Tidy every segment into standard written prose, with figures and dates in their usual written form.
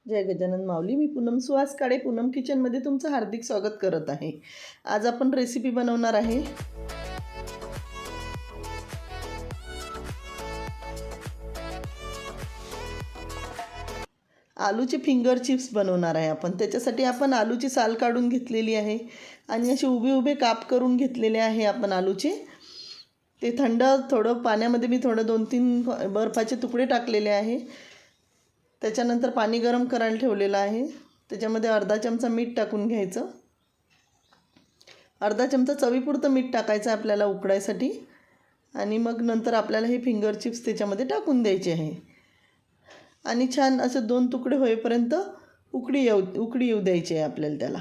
जय गजानन माऊली. मी पूनम सुहास काळे पूनम किचनमध्ये तुमचं हार्दिक स्वागत करत आहे. आज आपण रेसिपी बनवणार आहे आलूचे फिंगर चिप्स बनवणार आहे आपण. त्याच्यासाठी आपण आलूची साल काढून घेतलेली आहे आणि असे उभे उभे काप करून घेतलेले आहे आपण आलूचे. ते थंड थोडं पाण्यामध्ये मी थोडं 2-3 बर्फाचे तुकडे टाकलेले आहे. त्याच्यानंतर पाणी गरम करायला ठेवलेलं आहे. त्याच्यामध्ये अर्धा चमचा मीठ टाकून घ्यायचं. अर्धा चमचा चवीपुरतं मीठ टाकायचं आपल्याला उकडायसाठी. आणि मग नंतर आपल्याला हे फिंगर चिप्स त्याच्यामध्ये टाकून द्यायचे आहे आणि छान असे 2 तुकडे होईपर्यंत उकडी येऊ द्यायची आहे आपल्याला त्याला.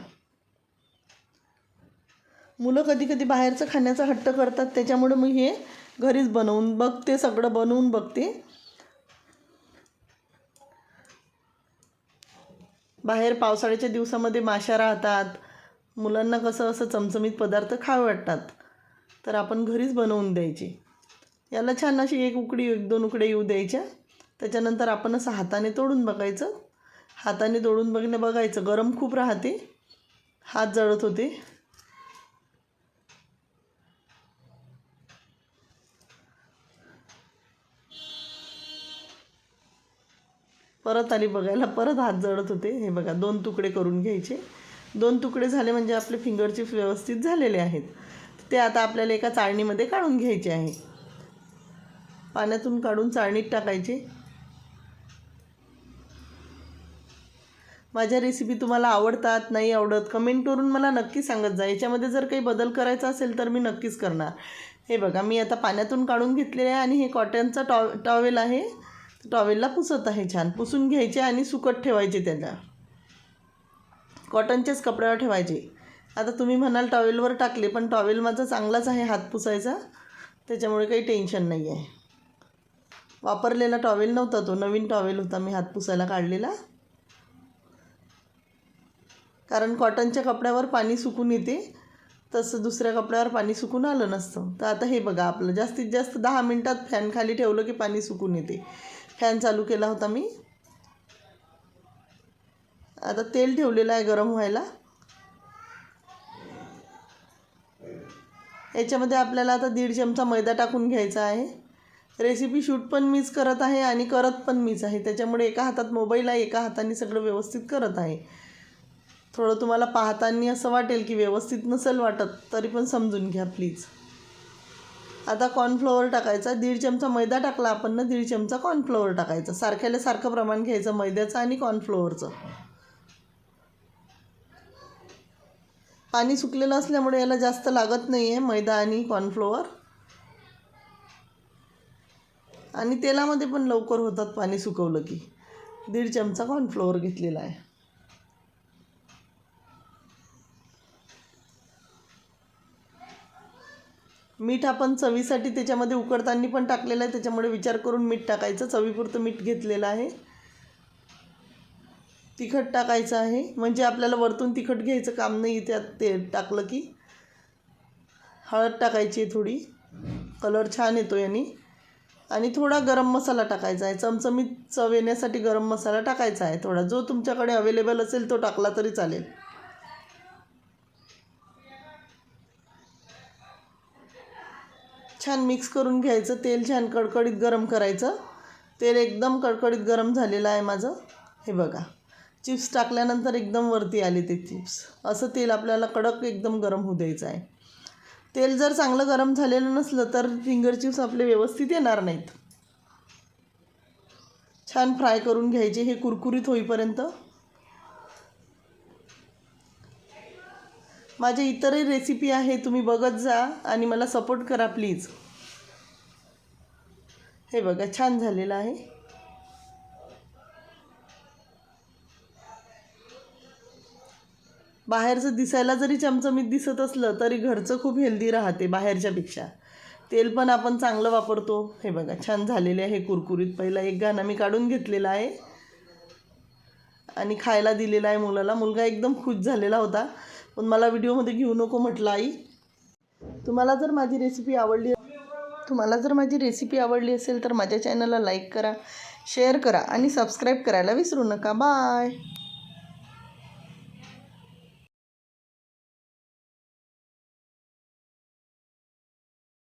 मुलं कधी कधी बाहेरचं खाण्याचा हट्ट करतात, त्याच्यामुळे मी हे घरीच बनवून बघते, सगळं बनवून बघते. बाहेर पावसाळ्याच्या दिवसामध्ये माशा राहतात, मुलांना कसं असं चमचमीत पदार्थ खावे वाटतात, तर आपण घरीच बनवून द्यायचे. याला छान अशी 1-2 उकड्या येऊ द्यायच्या. त्याच्यानंतर आपण असं हाताने तोडून बघायचं. हाताने तोडून बघायचं, गरम खूप राहते, हात जळत होते. परत आली बघायला, परत हात जळत होते. हे बघा, 2 तुकडे करून घ्यायचे. 2 तुकडे झाले म्हणजे आपले फिंगर चिप्स व्यवस्थित झालेले आहेत. ते आता आपल्याला एका चाळणीमध्ये काढून घ्यायचे आहे. पाण्यातून काढून चाळणीत टाकायचे. माझ्या रेसिपी तुम्हाला आवडतात नाही आवडत कमेंट करून मला नक्की सांगत जा. याच्यामध्ये जर काही बदल करायचा असेल तर मी नक्कीच करणार. हे बघा, मी आता पाण्यातून काढून घेतलेले आहे आणि हे कॉटनचा टॉवेल आहे. टॉवेलला पुसत आहे. छान पुसून घ्यायचे आणि सुकत ठेवायचे. त्याला कॉटनच्याच कपड्यावर ठेवायचे. आता तुम्ही म्हणाल टॉवेलवर टाकले, पण टॉवेल माझा चांगलाच आहे हात पुसायचा, त्याच्यामुळे काही टेन्शन नाही आहे. वापरलेला टॉवेल नव्हता, तो नवीन टॉवेल होता मी हात पुसायला काढलेला. कारण कॉटनच्या कपड्यावर पाणी सुकून येते, तसं दुसऱ्या कपड्यावर पाणी सुकून आलं नसतं. तर आता हे बघा, आपलं जास्तीत जास्त 10 मिनटात फॅन खाली ठेवलं की पाणी सुकून येते. फॅन चालू केला होता मी. आता तेल ठेवलेलं आहे गरम व्हायला. याच्यामध्ये आपल्याला आता 1.5 चमचा मैदा टाकून घ्यायचा आहे. रेसिपी शूट पण मीच करत आहे आणि करत पण मीच आहे, त्याच्यामुळे एका हातात मोबाईल आहे, एका हाताने सगळं व्यवस्थित करत आहे. थोडं तुम्हाला पाहताना असं वाटेल की व्यवस्थित नसेल वाटत, तरी पण समजून घ्या प्लीज. आता कॉर्नफ्लॉवर टाकायचा. 1.5 चमचा मैदा टाकला आपण ना, 1.5 चमचा कॉर्नफ्लॉवर टाकायचं. सारख्याला सारखं प्रमाण घ्यायचं मैद्याचं आणि कॉर्नफ्लॉवरचं. पाणी सुकलेलं असल्यामुळे याला जास्त लागत नाही आहे मैदा आणि कॉर्नफ्लॉवर. आणि तेलामध्ये पण लवकर होतात पाणी सुकवलं की. 1.5 चमचा कॉर्नफ्लॉवर घेतलेला आहे. मीठ आपण चवीसाठी त्याच्यामध्ये उकडताना पण टाकलेलं आहे, त्याच्यामुळे विचार करून मीठ टाकायचं. चवीपुरतं मीठ घेतलेलं आहे. तिखट टाकायचं आहे, म्हणजे आपल्याला वरतून तिखट घ्यायचं काम नाही त्यात. ते टाकलं की हळद टाकायची थोडी, कलर छान येतो याने. आणि थोडा गरम मसाला टाकायचा आहे. चमचमीत चव येण्यासाठी गरम मसाला टाकायचा आहे थोडा. जो तुमच्याकडे अवेलेबल असेल तो टाकला तरी चालेल. छान मिक्स करून घ्यायचं. तेल छान कडकडीत गरम करायचं. तेल एकदम कडकडीत गरम झालेलं आहे माझं. हे बघा, चिप्स टाकल्यानंतर एकदम वरती आले ते चिप्स. असं तेल आपल्याला कडक एकदम गरम होऊ द्यायचं आहे. तेल जर चांगलं गरम झालेलं नसलं तर फिंगर चिप्स आपले व्यवस्थित येणार नाहीत. छान फ्राय करून घ्यायचे हे कुरकुरीत होईपर्यंत. माझे इतरही रेसिपी आहे, तुम्ही बघत जा आणि मला सपोर्ट करा प्लीज. हे बघा, छान झालेलं आहे. बाहेरचं दिसायला जरी चमचमीत दिसत असलं तरी घरचं खूप हेल्दी राहते बाहेरच्यापेक्षा. तेल पण आपण चांगलं वापरतो. हे बघा, छान झालेले आहे कुरकुरीत. पहिला एक गाणं मी काढून घेतलेला आहे आणि खायला दिलेला आहे मुलाला. मुलगा एकदम खुश झालेला होता, पण मला व्हिडिओमध्ये घेऊ नको म्हटलं आई. तुम्हाला जर माझी रेसिपी आवडली असेल तर माझ्या चॅनलला लाईक करा, शेअर करा आणि सबस्क्राईब करायला विसरू नका. बाय.